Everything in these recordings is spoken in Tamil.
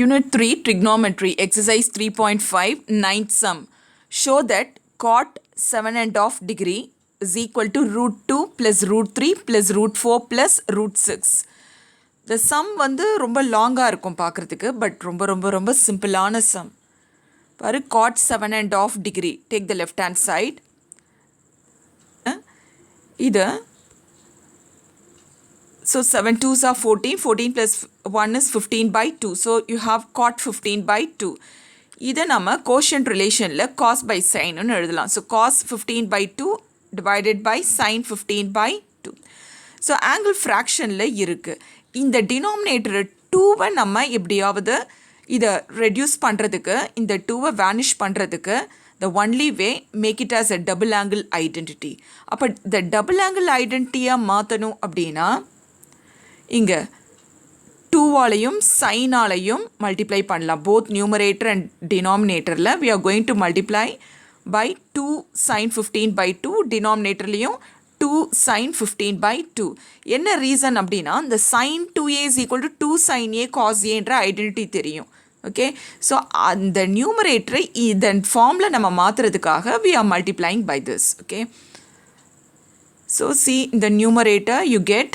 Unit 3 Trigonometry Exercise 3.5 Ninth sum. Show that cot 7.5 degree is equal to root 2 plus root 3 plus root 4 plus root 6. The sum வந்து ரொம்ப லாங்காக இருக்கும் பார்க்குறதுக்கு பட் ரொம்ப ரொம்ப ரொம்ப சிம்பிளான sum. பாரு cot 7.5 degree. Take the left hand side. இது so 7 2s are 14, 14 plus 1 is 15 by 2. So you have cot 15 by 2. இதை நம்ம quotient relationல cos by sin னு எழுதலாம். So cos 15 by 2 divided by sin 15 by 2. So angle fractionல இருக்கு. இந்த denominator 2வை நம்ம எப்படியாவது இதை reduce பண்ணுறதுக்கு இந்த 2வை vanish பண்ணுறதுக்கு the only way make it as a double angle identity. அப்போ the double angle identity-யா மாற்றணும் அப்படின்னா இங்கே 2வாலையும் சைனாலையும் மல்டிப்ளை பண்ணலாம். போத் நியூமரேட்டர் அண்ட் டினாமினேட்டரில் we are going to multiply by 2 sin 15 by 2 டினாமினேட்டர்லேயும் 2 sin 15 by 2. என்ன ரீசன் அப்படின்னா இந்த sin 2a is equal to 2 sin a cos a என்ற ஐடென்டிட்டி தெரியும். ஓகே, ஸோ அந்த நியூமரேட்டரை இதன் ஃபார்மில் நம்ம மாற்றுறதுக்காக we are multiplying by this. Okay, so see இந்த நியூமரேட்டர் you get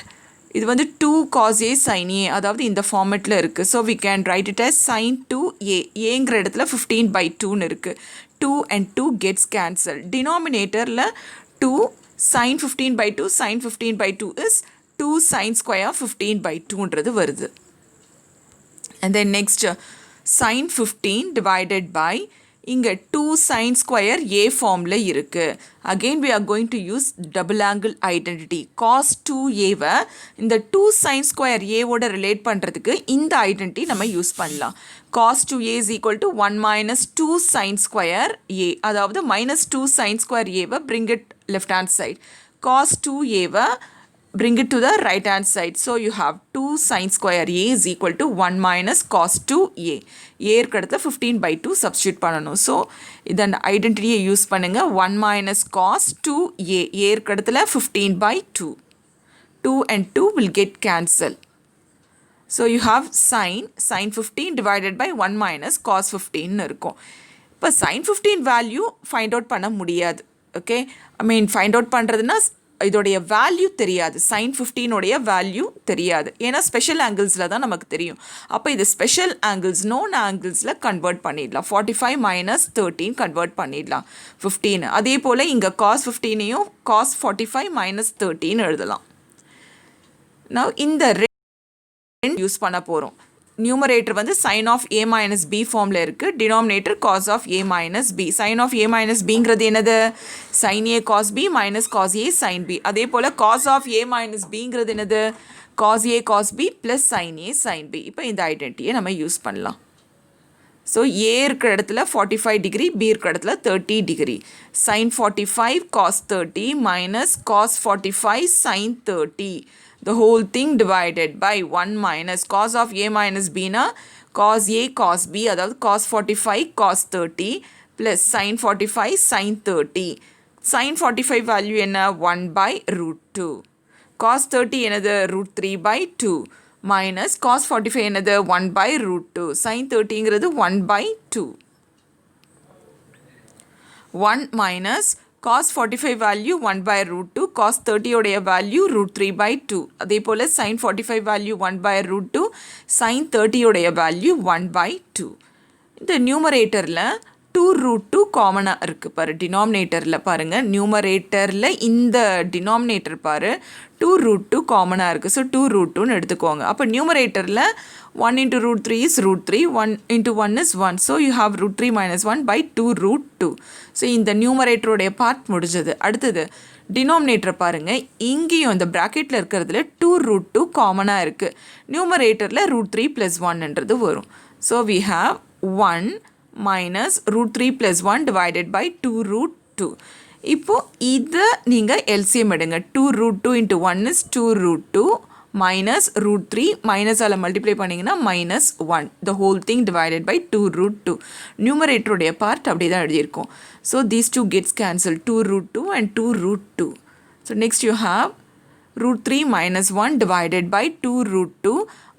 இது வந்து 2 cos a sin a அதாவது இந்த ஃபார்மேட்டில் இருக்குது. So we can write it as sin 2a ஏங்கிற இடத்துல 15 by 2ன்னு இருக்குது. 2 and 2 gets cancelled. டினாமினேட்டரில் 2 sin 15 by 2 sin 15 by 2 is 2 sin square 15 by 2ன்றது வருது. And then next sin 15 divided by இங்கே 2 sin square a ஃபார்மில் இருக்குது. Again we are going to use double angle identity. cos 2aவை இந்த 2 sin square a-வோட ரிலேட் பண்ணுறதுக்கு இந்த ஐடென்டிட்டி நம்ம யூஸ் பண்ணலாம். cos 2a is equal to 1 minus 2 sin square a. அதாவது minus 2 sin square a-வை bring it left hand side. cos 2a-வை bring it to the right hand side. So you have 2 sin square a is equal to 1 minus cos 2a. a இருக்கிறதுல 15 by 2 substitute பண்ணணும். ஸோ இதன் ஐடென்டிட்டியை யூஸ் பண்ணுங்க. 1 minus cos 2a. a இருக்கிறதுல 15 by 2. 2 and 2 will get cancelled. So you have sin 15 divided by 1 minus cos 15 இருக்கும். இப்போ sin 15 வேல்யூ ஃபைண்ட் அவுட் பண்ண முடியாது. ஓகே, ஃபைண்ட் அவுட் பண்ணுறதுன்னா இதோடைய வேல்யூ தெரியாது. sin 15 வேல்யூ தெரியாது. ஏன்னா ஸ்பெஷல் ஆங்கிள்ஸில் தான் நமக்கு தெரியும். அப்போ இது ஸ்பெஷல் ஆங்கிள்ஸ் நோன் ஆங்கிள்ஸில் கன்வெர்ட் பண்ணிடலாம். 45 minus 13 கன்வெர்ட் பண்ணிடலாம் 15. அதே போல் இங்கே cos 15ஐயும் cos 45 minus 13 எழுதலாம். நான் இந்த ரெண்டு யூஸ் பண்ண போகிறோம். நியூமரேட்டர் வந்து sin of a minus b ஃபார்மில் இருக்குது. Denominator cos of a minus b. sin of a minus bங்கிறது என்னது? sin a cos b minus cos a sin b. அதே போல் cos of a minus bங்கிறது என்னது? cos a cos b plus sin a sin b. இப்போ இந்த ஐடென்டிட்டியை நம்ம யூஸ் பண்ணலாம். ஸோ a இருக்கிற இடத்துல 45 டிகிரி, b இருக்கிற இடத்துல 30 degree. sin 45 cos 30 minus cos 45 sin 30. The whole thing divided by 1 minus cos of a minus b na cos a cos b அதாவது cos 45 cos 30 plus sin 45 sin 30. sin 45 value என்ன? 1 by root 2. cos 30 என்னது? root 3 by 2 minus cos 45 என்னது? 1 by root 2. sin 30ங்கிறது 1 by 2. 1 minus cos 45 value 1 by root 2, cos 30 உடைய value root 3 by 2. அதே போல் sin 45 value 1 by root 2, sin 30 உடைய value 1 by 2. இந்த நியூமரேட்டரில் 2 root 2 காமனாக இருக்குது பாரு. டினாமினேட்டரில் பாருங்கள், நியூமரேட்டரில் இந்த டினாமினேட்டர் பாரு 2 root 2 காமனாக இருக்குது. ஸோ 2 root 2ன்னு எடுத்துக்கோங்க. அப்போ நியூமரேட்டரில் 1 into root 3 is root 3, 1 into 1 is 1. So you have root 3 minus 1 by 2 root 2. So இந்த நியூமரேட்டருடைய பார்ட் முடிஞ்சது. அடுத்தது டினாமினேட்டரை பாருங்கள், இங்கேயும் இந்த ப்ராக்கெட்டில் இருக்கிறதுல 2 root 2 காமனாக இருக்குது. நியூமரேட்டரில் root 3 plus 1ன்றது வரும். So we have 1 minus root 3 plus 1 divided by 2 root 2. இப்போது இதை நீங்கள் எல்சிஎம் எடுங்க. 2 root 2 into 1 is 2 root 2 minus root 3 மைனஸால் multiply பண்ணிங்கன்னா minus 1. the whole thing divided by 2 root 2. நியூமரேட்டருடைய part அப்படி தான் எழுதியிருக்கோம். So these two gets cancelled. 2 root 2 and 2 root 2. So next you have root 3 minus 1 divided by 2 root 2.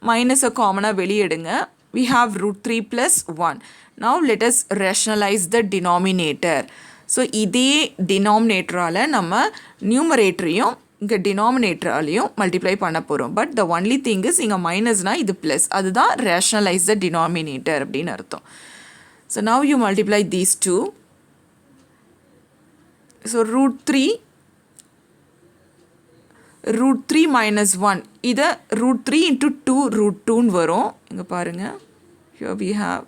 மைனஸை காமனாக வெளியே எடுங்க. we have root 3 plus 1. Now let us rationalize the denominator. So இதே denominatorஆல நம்ம numeratorையும் இங்கே denominatorஆலையும் multiply பண்ண போகிறோம். But the only thing is இங்கே மைனஸ்னா இது plus. அதுதான் rationalize the denominator அப்படின்னு அர்த்தம். So now you multiply these two. So root 3 minus 1. இதை root 3 into 2 root 2 வரும். இங்கே பாருங்க. Here we have.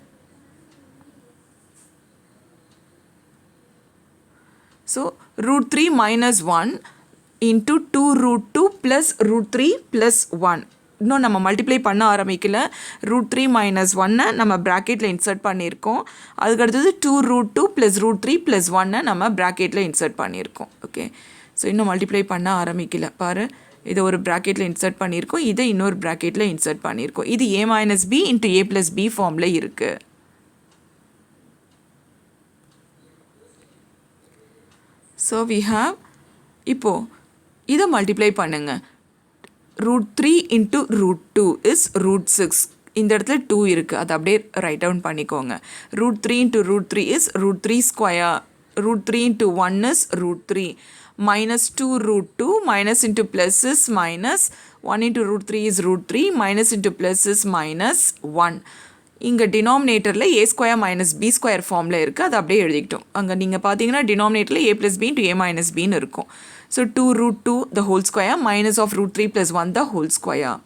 So root 3 minus 1 into 2 root 2 plus root 3 plus 1. இன்னும் நம்ம மல்டிப்ளை பண்ண ஆரம்பிக்கல. root 3 minus 1 நம்ம ப்ராக்கெட்டில் இன்சர்ட் பண்ணியிருக்கோம். அதுக்கடுத்தது 2 root 2 plus root 3 plus 1 நம்ம ப்ராக்கெட்டில் இன்சர்ட் பண்ணியிருக்கோம். ஓகே, ஸோ இன்னும் மல்டிப்ளை பண்ண ஆரம்பிக்கல. பாரு, இதை ஒரு ப்ராக்கெட்டில் இன்சர்ட் பண்ணியிருக்கோம், இதை இன்னொரு ப்ராக்கெட்டில் இன்சர்ட் பண்ணியிருக்கோம். இது a minus b into a plus b ஃபார்மில் இருக்குது. ஸோ we have, இப்போது இதை மல்டிப்ளை பண்ணுங்க. root 3 into root 2 is root 6. இந்த இடத்துல 2 இருக்குது, அதை அப்படியே ரைட் டவுன் பண்ணிக்கோங்க. root 3 into root 3 is root 3 square. root 3 into 1 is root 3. minus 2 root 2 minus into plus is minus. 1 into root 3 is root 3. minus into plus is minus 1. இங்கே டினாமினேட்டரில் a square minus b square ஃபார்மில் இருக்குது, அதை அப்படியே எழுதிக்கிட்டோம். அங்கே நீங்கள் பார்த்தீங்கன்னா டினாமினேட்டரில் a plus b into a minus bன்னு இருக்கும். So 2 root 2 the whole square minus of root 3 plus 1 the whole square.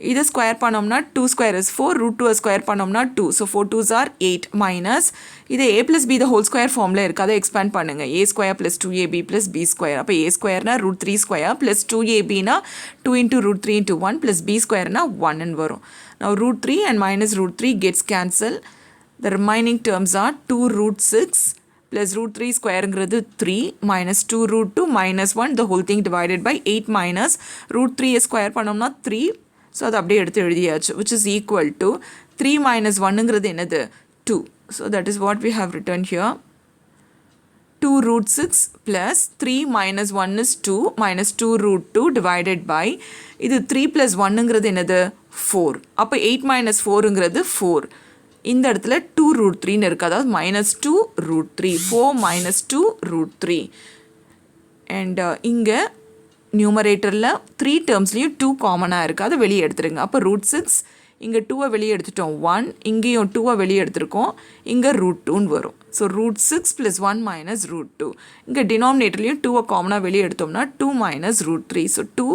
இதை ஸ்கொயர் பண்ணோம்னா 2 square is 4, root 2 ஸ்கொயர் பண்ணோம்னா 2. ஸோ 4 2s are 8 minus இது a plus b the whole square ஃபார்மில் இருக்குது, அதை எக்ஸ்பேண்ட் பண்ணுங்கள். a square plus 2ab plus b square. அப்போ a ஸ்கொயர்னா root 3 square plus 2abனா 2 into root 3 into 1 plus b ஸ்கொயர்னா 1ன்னு வரும். Now root 3 and minus root 3 gets cancelled. The remaining terms are 2 root 6 plus root 3 squareங்கிறது 3 minus 2 root 2 minus 1 the whole thing divided by 8 minus root 3 square பண்ணோம்னா 3. ஸோ அதை அப்படியே எடுத்து எழுதியாச்சு, which is equal to 3 minus 1ங்கிறது என்னது 2. So that is what we have written here. 2 root 6 plus 3 minus 1 is 2 minus 2 root 2 divided by இது 3 plus 1ங்கிறது என்னது 4. அப்போ 8 minus 4ங்கிறது 4. இந்த இடத்துல 2 root 3ன்னு இருக்குது, அதாவது minus 2 root 3. 4 minus 2 root 3. And இங்கே நியூமரேட்டரில் 3 டேர்ம்ஸ்லேயும் 2 காமனாக இருக்குது, அதை வெளியே எடுத்துருங்க. அப்போ root 6 இங்கே 2 வெளியே எடுத்துட்டோம் 1, இங்கேயும் 2 வெளியே எடுத்துருக்கோம், இங்கே root 2ன்னு வரும். So root 6 plus 1 minus root 2. இங்கே டினாமினேட்டர்லேயும் 2 காமனாக வெளியே எடுத்தோம்னா 2 minus root 3. So 2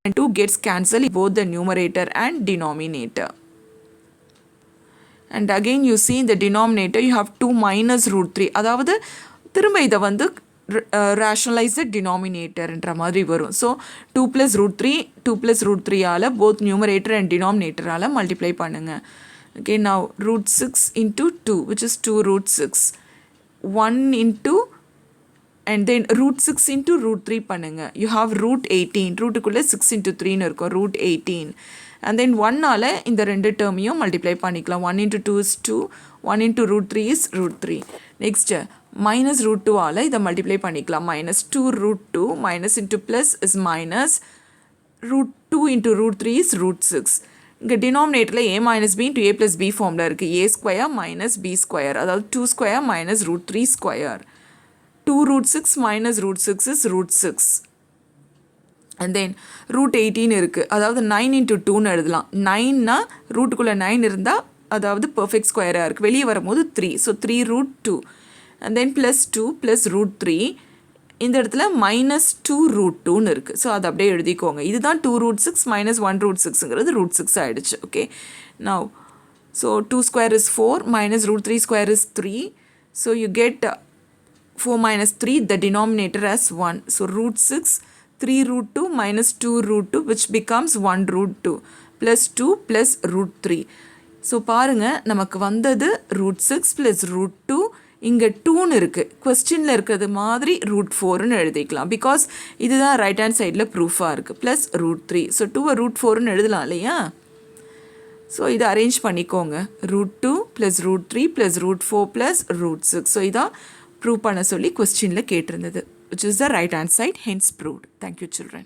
and 2 gets cancelled both the numerator and denominator. And again you see in the denominator you have 2 minus root 3. அதாவது திரும்ப இதை வந்து rationalize the denominator என்ற மாதிரி வரும். So 2 plus root 3 2 plus root 3ஆல் both numerator and denominator all multiply பண்ணுங்க. Okay, now root 6 into 2 which is 2 root 6. 1 into and then root 6 into root 3 பண்ணுங்க. You have root 18. ரூட்டுக்குள்ளே 6 into 3ன்னு இருக்கும், root 18. And then 1ஆல் இந்த ரெண்டு டேர்மையும் மல்டிப்ளை பண்ணிக்கலாம். 1 into 2 is 2. 1 into root 3 is root 3. Next minus root 2ஆல் இதை மல்டிப்ளை பண்ணிக்கலாம். minus 2 root 2 minus into plus is minus root 2 into root 3 is root 6. இங்கே டினாமினேட்டரில் a minus b into a plus b ஃபார்மில் இருக்குது. a square minus b square, அதாவது 2 square minus root 3 square. 2 root 6 minus root 6 is root 6. And then root 18 இருக்குது, அதாவது 9 into 2ன்னு எழுதலாம். 9னா ரூட்டுக்குள்ளே 9 இருந்தால் அதாவது பர்ஃபெக்ட் ஸ்கொயராக இருக்குது, வெளியே வரும்போது 3. So 3 root 2 and then plus 2 plus root 3. இந்த இடத்துல minus 2 root 2ன்னு இருக்குது. ஸோ அதை அப்படியே எழுதிக்கோங்க. இதுதான் 2 root 6 minus 1 root 6ங்கிறது root 6 ஆகிடுச்சு. Okay, now so 2 square is 4 minus root 3 square is 3. So you get 4 minus 3 the denominator as 1. So root 6 3 root 2 minus 2 root 2 which becomes 1 root 2 plus 2 plus root 3. So பாருங்கள், நமக்கு வந்தது root 6 plus root 2. இங்கே 2ன்னு இருக்குது, கொஸ்டினில் இருக்கிறது மாதிரி root 4ன்னு எழுதிக்கலாம். பிகாஸ் இதுதான் ரைட் ஹேண்ட் சைடில் ப்ரூஃபாக இருக்குது. Plus root 3. ஸோ 2 root 4ன்னு எழுதலாம் இல்லையா? ஸோ இதை அரேஞ்ச் பண்ணிக்கோங்க. root 2 plus root 3 plus root 4 plus root 6. So இதான் ப்ரூவ் பண்ண சொல்லி கொஸ்டினில் கேட்டிருந்தது, which is the right hand side, hence proved. Thank you children.